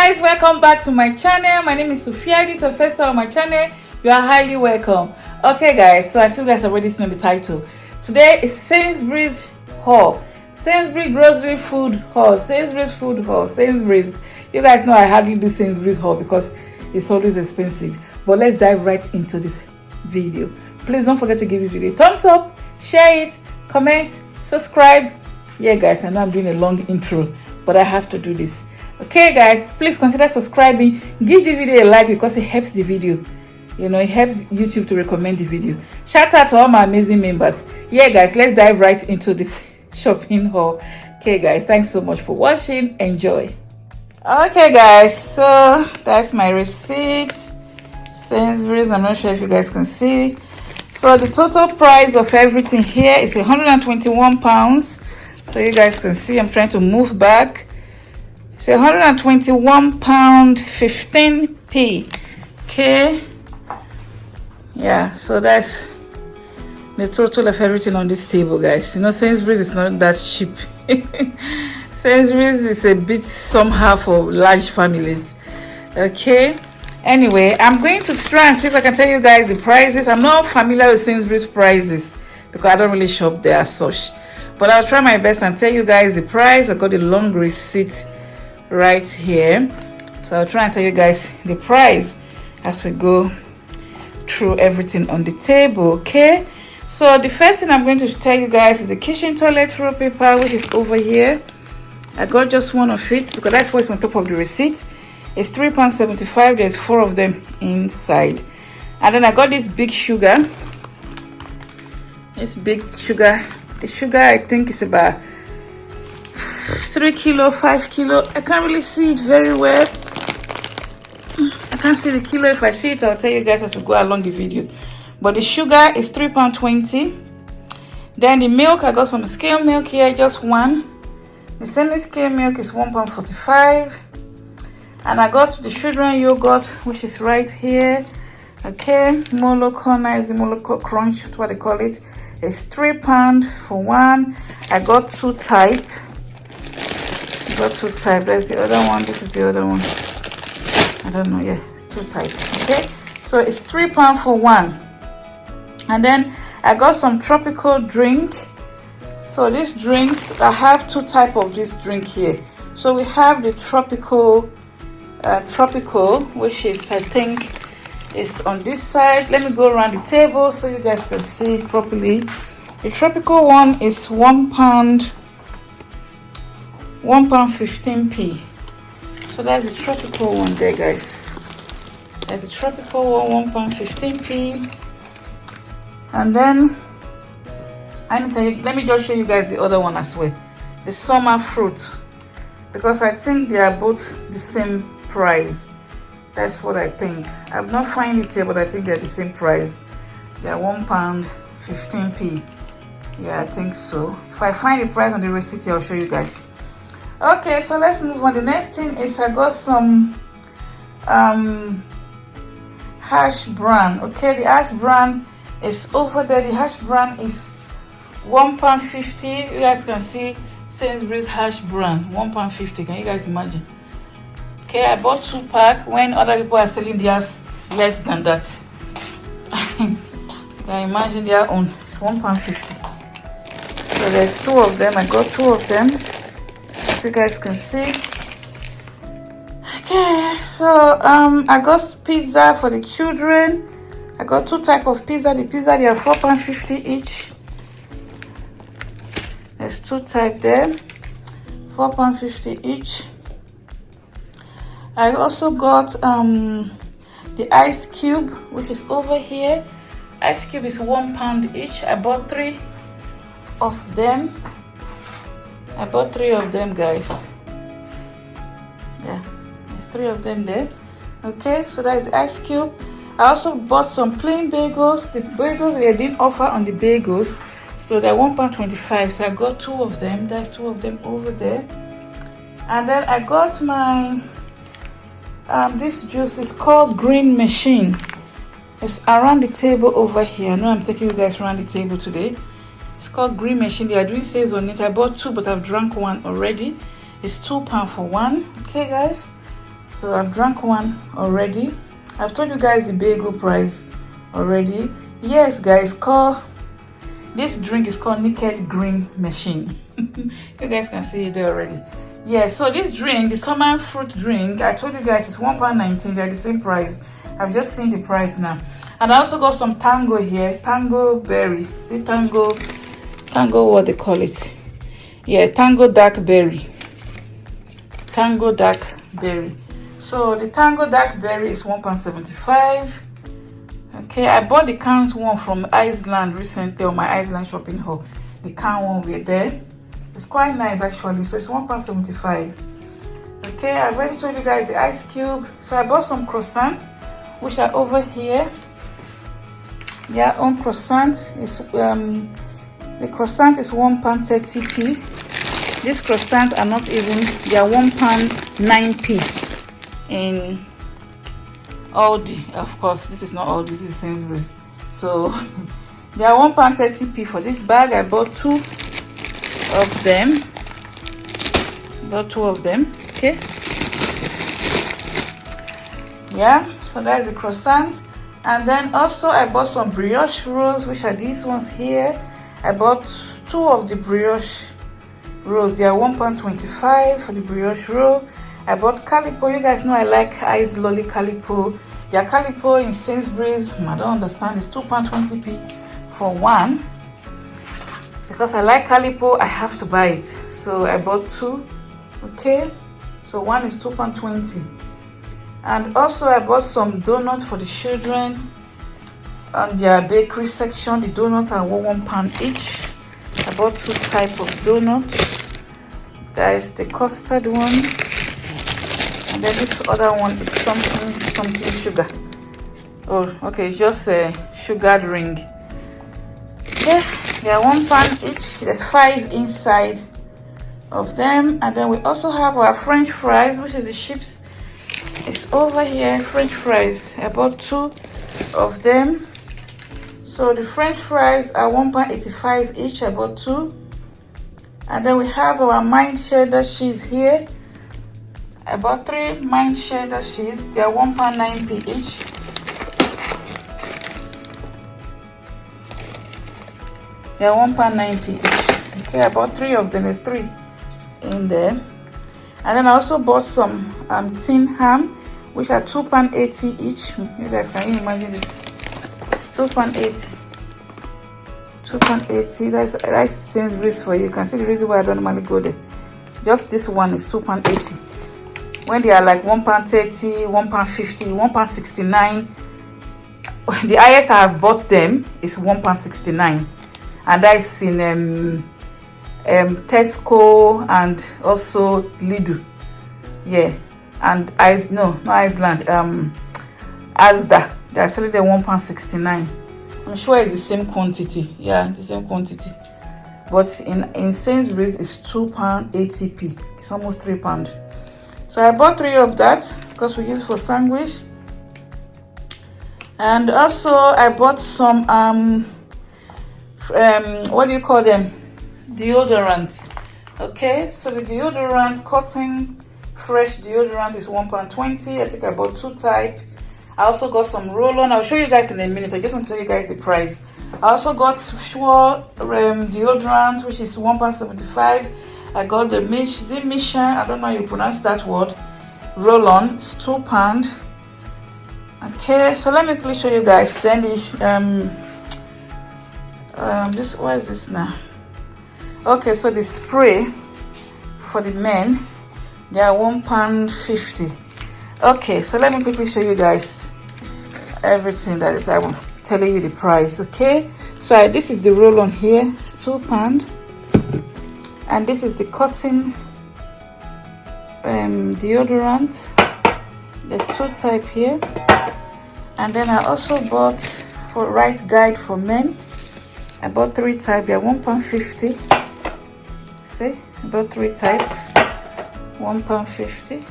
guys, welcome back to my channel. My name is Sophia. This is the first time on my channel. You are highly welcome. Okay guys, so as you guys already seen the title, today is Sainsbury's haul. Sainsbury's grocery food haul. Sainsbury's food haul. Sainsbury's. You guys know I hardly do Sainsbury's haul because it's always expensive. But let's dive right into this video. Please don't forget to give this video a thumbs up, share it, comment, subscribe. Yeah guys, I know I'm doing a long intro, but I have to do this. Okay guys, please consider subscribing. Give the video a like because it helps the video. You know, it helps YouTube to recommend the video. Shout out to all my amazing members. Yeah guys, let's dive right into this shopping haul. Okay guys, thanks so much for watching. Enjoy. Okay guys, so that's my receipt. Sainsbury's, I'm not sure if you guys can see. So the total price of everything here is £121. So you guys can see, I'm trying to move back. It's £121 15p. Okay, yeah, so that's the total of everything on this table, guys. You know, Sainsbury's is not that cheap. Sainsbury's is a bit somehow for large families. Okay, anyway, I'm going to try and see if I can tell you guys the prices. I'm not familiar with Sainsbury's prices because I don't really shop there as such, but I'll try my best and tell you guys the price. I got the long receipt right here, so I'll try and tell you guys the price as we go through everything on the table. Okay, so the first thing I'm going to tell you guys is the kitchen toilet roll paper, which is over here. I got just one of it because that's what's on top of the receipt. It's £3.75. There's 4 of them inside. And then I got this big sugar. This big sugar, the sugar I think is about 3 kilo, 5 kilo. I can't really see it very well. I can't see the kilo. If I see it, I'll tell you guys as we go along the video. But the sugar is £3.20. Then the milk, I got some scale milk here, just one. The semi-scale milk is £1.45. And I got the children yogurt, which is right here. Okay, Molo Corner is the Molo Crunch, that's what they call it. It's £3 for one. I got 2 type. There's the other one. This is the other one. I don't know. Yeah, it's 2 type. Okay, so it's £3 for one. And then I got some tropical drink. So these drinks, I have 2 type of this drink here. So we have the tropical, which is, I think, is on this side. Let me go around the table so you guys can see it properly. The tropical one is £1, £1.15p. So that's the tropical one there, guys. There's the tropical one, £1.15p. And then let me just show you guys the other one as well, the summer fruit, because I think they are both the same price. That's what I think. I've not found it here, but I think they're the same price. They are £1.15p. Yeah, I think so. If I find the price on the receipt, I'll show you guys. Okay, so let's move on. The next thing is I got some hash brown. Okay, the hash brown is over there. The hash brown is £1.50. You guys can see Sainsbury's hash brown, £1.50. Can you guys imagine? Okay, I bought 2 pack when other people are selling theirs less than that. You can imagine their own. It's £1.50. So there's 2 of them. I got 2 of them. You guys can see. Okay, so I got pizza for the children. I got 2 type of pizza. The pizza, they are £4.50 each. There's 2 type there, £4.50 each. I also got the ice cube, which is over here. Ice cube is £1 each. I bought 3 of them. I bought 3 of them, guys. Yeah, there's 3 of them there. Okay, so that's the ice cube. I also bought some plain bagels. The bagels, they didn't offer on the bagels, so they're £1.25. So I got 2 of them. That's 2 of them over there. And then I got my this juice is called Green Machine. It's around the table over here. I know I'm taking you guys around the table today. It's called Green Machine. They are doing sales on it. I bought 2, but I've drunk 1 already. It's £2 for one. Okay guys, So I've drank one already. I've told you guys the bagel price already. Yes guys, this drink is called Naked Green Machine. You guys can see it there already. Yeah, so this drink, the summer fruit drink, I told you guys it's £1.19. They're the same price. I've just seen the price now. And I also got some tango here, tango berry. The tango what they call it? Yeah, tango dark berry. Tango dark berry. So the tango dark berry is £1.75. Okay, I bought the cans one from Iceland recently on my Iceland shopping haul. The can one over there. It's quite nice actually. So it's £1.75. Okay, I've already told you guys the ice cube. So I bought some croissants, which are over here. Their own croissant is the croissant is £1.30p. These croissants are not even, they are £1.09p in Aldi. Of course, this is not Aldi, this is Sainsbury's. So they are £1.30p for this bag. I bought two of them. Okay. Yeah, so that's the croissant. And then also I bought some brioche rolls, which are these ones here. I bought two of the brioche rolls. They are £1.25 for the brioche roll. I bought calipo. You guys know I like ice lolly calipo. Their calipo in Sainsbury's, I don't understand, it's £2.20p for one. Because I like calipo, I have to buy it. So I bought two. Okay, so one is £2.20. And also I bought some donuts for the children on their bakery section. The donuts are £1 each. I bought two types of donuts. There is the custard one, and then this other one is something sugar. Oh, okay, it's just a sugared ring. Yeah, they are £1 each. There's 5 inside of them. And then we also have our French fries, which is the chips. It's over here, French fries. I bought 2 of them. So the French fries are £1.85 each. I bought 2. And then we have our mind cheddar cheese here. I bought 3 mind cheddar cheese. They are £1.09p each. They are £1.09p each. Okay, I bought 3 of them. There's 3 in there. And then I also bought some tin ham, which are £2.80 each. You guys, can you imagine this? It's £2.80. £2.80. That's Sainsbury's for you. You can see the reason why I don't normally go there. Just this one is £2.80. When they are like £1.30, £1.50, £1.69. The highest I have bought them is £1.69, and that is in Tesco and also Lidl. Yeah, and not Iceland, Asda. They are selling them £1.69. I'm sure it's the same quantity. Yeah, the same quantity. But in Sainsbury's it's £2.80p. It's almost £3. So I bought 3 of that because we use it for sandwich. And also I bought some what do you call them? Deodorant. Okay, so the deodorant, cotton fresh deodorant, is £1.20. I think I bought 2 types. I also got some roll-on. I'll show you guys in a minute. I just want to tell you guys the price. I also got Sure deodorant, which is £1.75. I got the Mission, I don't know how you pronounce that word, roll-on. It's £2. Okay, so let me quickly show you guys. Then the what is this now? Okay, so the spray for the men, they are £1.50. Okay, so let me quickly show you guys everything that I was telling you the price. Okay, so this is the roll on here, it's £2, and this is the cotton deodorant. There's 2 types here. And then I also bought for Right Guide for Men. I bought 3 types. They're £1.50. See, I bought 3 types, £1.50.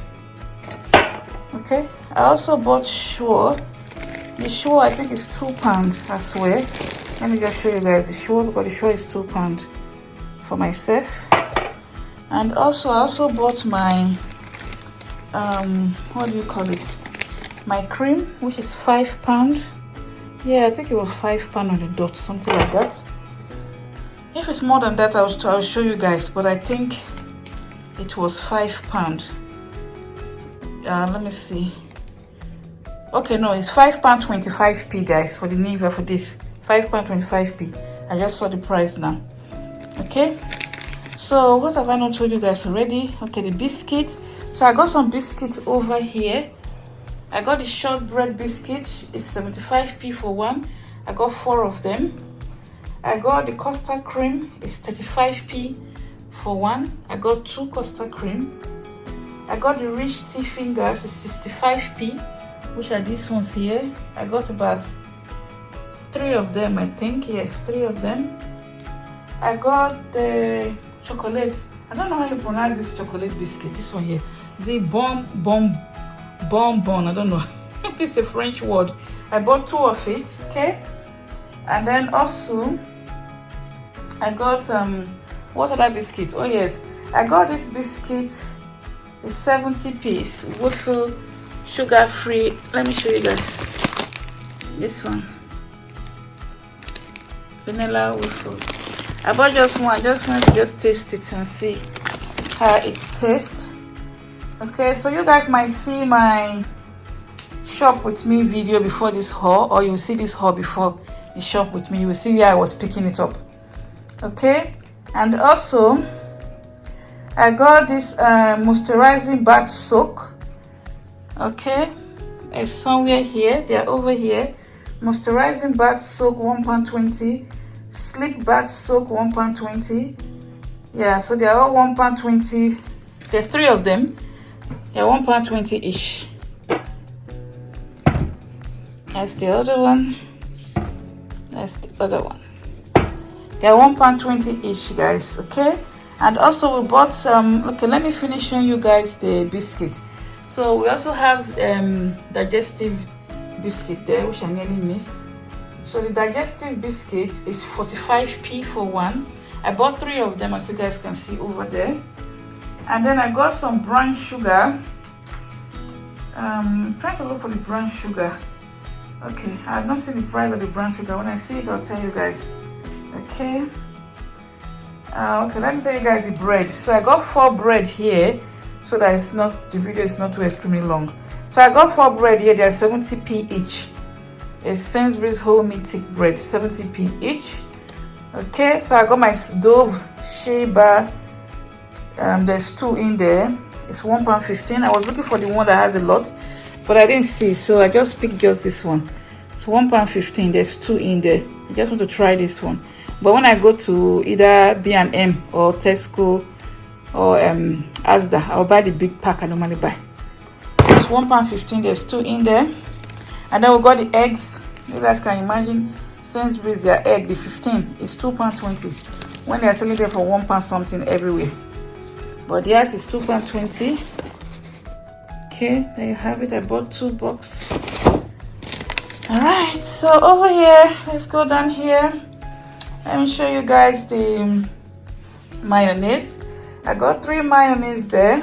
Okay, I also bought Sure. The Sure, I think, is £2, I swear. Let me just show you guys the Sure, because the Sure is £2 for myself. And also I also bought my what do you call it, my cream, which is £5. Yeah, I think it was £5 on the dot, something like that. If it's more than that, I'll show you guys, but I think it was £5. Let me see. Okay, no, it's £5.25p, guys, for the Nivea, for this £5.25p. I just saw the price now. Okay, so what have I not told you guys already? Okay, the biscuits. So I got some biscuits over here. I got the shortbread biscuit. It's 75p for one. I got 4 of them. I got the custard cream. It's 35p for one. I got 2 custard cream. I got the rich tea fingers. It's 65p, which are these ones here. I got about 3 of them, I think. Yes, 3 of them. I got the chocolate. I don't know how you pronounce this chocolate biscuit. This one here. Is it bonbon? I don't know. It's a French word. I bought 2 of it. Okay. And then also I got what other biscuit? Oh yes, I got this biscuit. It's 70p. Waffle, sugar free. Let me show you guys. This one. Vanilla waffle. I bought just one. I just want to taste it and see how it tastes. Okay, so you guys might see my shop with me video before this haul, or you will see this haul before the shop with me. You will see where I was picking it up. Okay, and also I got this moisturizing bath soak. Okay, it's somewhere here. They are over here. Moisturizing bath soak £1.20. Sleep bath soak £1.20. Yeah, so they are all £1.20. There's 3 of them. They're £1.20 each. That's the other one. That's the other one. They're £1.20 each, guys. Okay. And also we bought some. Okay, let me finish showing you guys the biscuits. So we also have digestive biscuit there, which I nearly missed. So the digestive biscuit is 45p for one. I bought 3 of them, as you guys can see over there. And then I got some brown sugar. Trying to look for the brown sugar. Okay, I have not seen the price of the brown sugar. When I see it, I'll tell you guys. Okay. Okay, let me tell you guys the bread. So I got 4 bread here, so that it's not, the video is not too extremely long. So I got 4 bread here. They're 70p each. It's Sainsbury's whole meat thick bread, 70p each. Okay, so I got my Dove Shea Bar. There's 2 in there. It's £1.15. I was looking for the one that has a lot, but I didn't see, so I just picked just this one. It's £1.15. There's 2 in there. I just want to try this one. But when I go to either B&M or Tesco or Asda, I'll buy the big pack I normally buy. It's £1.15. There's 2 in there. And then we got the eggs. You guys can imagine Sainsbury's, their egg, the 15 is £2.20. When they are selling them for £1 something everywhere. But theirs is £2.20. Okay, there you have it. I bought 2 boxes. Alright, so over here, let's go down here. Let me show you guys the mayonnaise. I got 3 mayonnaise there.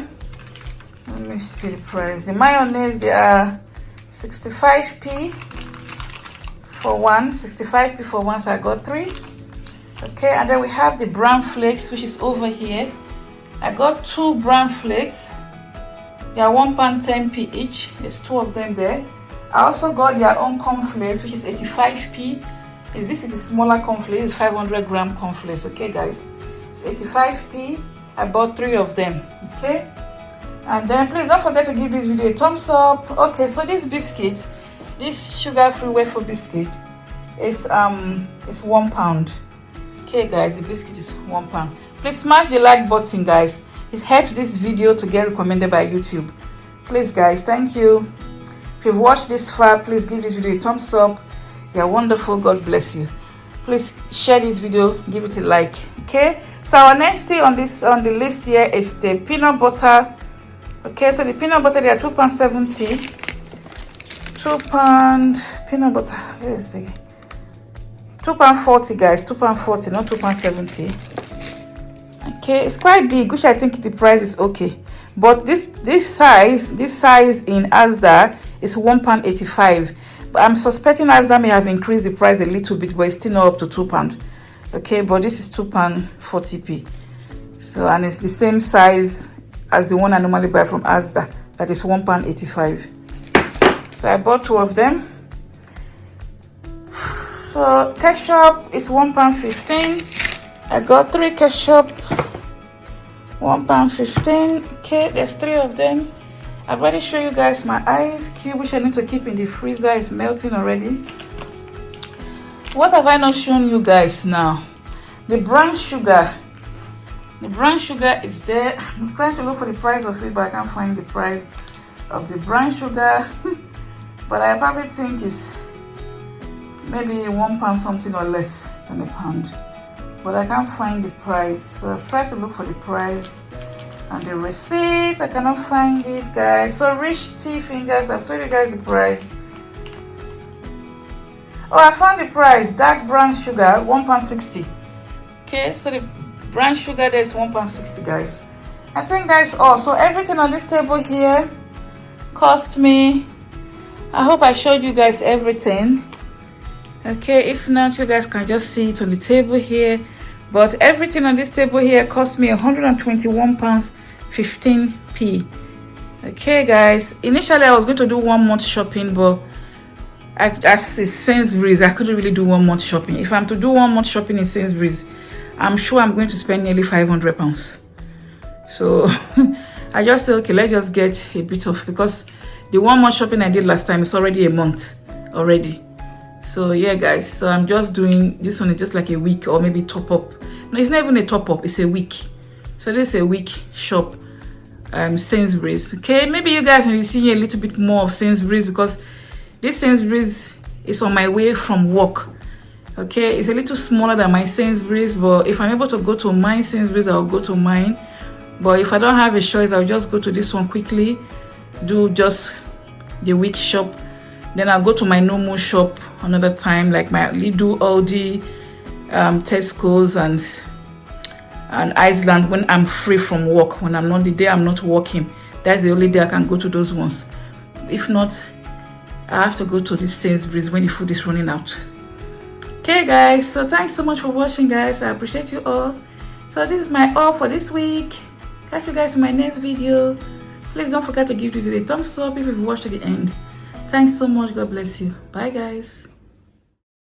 Let me see the price. The mayonnaise, they are 65p for one. 65p for one, so I got 3. Okay, and then we have the brown flakes, which is over here. I got 2 brown flakes. They are £1.10p each. There's 2 of them there. I also got their own cornflakes, which is 85p. This is the smaller cornflakes. It's 500 gram cornflakes. Okay, guys, it's 85p. I bought 3 of them. Okay, and then please don't forget to give this video a thumbs up. Okay, so this biscuit, this sugar-free wafer biscuit, is £1. Okay, guys, the biscuit is £1. Please smash the like button, guys. It helps this video to get recommended by YouTube. Please, guys, thank you. If you've watched this far, please give this video a thumbs up. You're wonderful. God bless you. Please share this video, give it a like. Okay, so our next thing on the list here is the peanut butter. Okay, so the peanut butter, they are £2.70. £2 peanut butter. Where is the £2.40, guys? £2.40, not £2.70. Okay, it's quite big, which I think the price is okay. But this size in Asda is £1.85. But I'm suspecting Asda may have increased the price a little bit, but it's still not up to £2. Okay, but this is £2.40p. So, and it's the same size as the one I normally buy from Asda, that is £1.85. So I bought 2 of them. So ketchup is £1.15. I got 3 ketchup, £1.15. Okay, there's 3 of them. I've already shown you guys my ice cube, which I need to keep in the freezer. It's melting already. What have I not shown you guys now? The brown sugar. The brown sugar is there. I'm trying to look for the price of it, but I can't find the price of the brown sugar. But I probably think it's maybe £1 something or less than £1. But I can't find the price. So I've tried to look for the price and the receipt. I cannot find it, guys. So rich tea fingers, I've told you guys the price. Oh, I found the price. Dark brown sugar, £1.60. Okay, so the brown sugar there is £1.60, guys. I think that is all. So everything on this table here cost me, I hope I showed you guys everything. Okay, if not, you guys can just see it on the table here. But everything on this table here cost me £121.15p. Okay, guys. Initially, I was going to do 1 month shopping, but as it's Sainsbury's, I couldn't really do 1 month shopping. If I'm to do 1 month shopping in Sainsbury's, I'm sure I'm going to spend nearly £500. So I just said, okay, let's just get a bit of, because the 1 month shopping I did last time is already a month already. So yeah, guys, so I'm just doing this one is just like a week, or maybe top up. No, it's not even a top up, it's a week. So this is a week shop, Sainsbury's. Okay, maybe you guys will be seeing a little bit more of Sainsbury's, because this Sainsbury's is on my way from work. Okay, it's a little smaller than my Sainsbury's, but if I'm able to go to my Sainsbury's, I'll go to mine. But if I don't have a choice, I'll just go to this one quickly, do just the week shop. Then I'll go to my normal shop another time, like my Lidl, Aldi, Tesco's and Iceland, when I'm free from work. When I'm not, the day I'm not working, that's the only day I can go to those ones. If not, I have to go to this Sainsbury's when the food is running out. Okay, guys, so thanks so much for watching, guys. I appreciate you all. So this is my all for this week. Catch you guys in my next video. Please don't forget to give this a thumbs up if you've watched to the end. Thanks so much. God bless you. Bye, guys.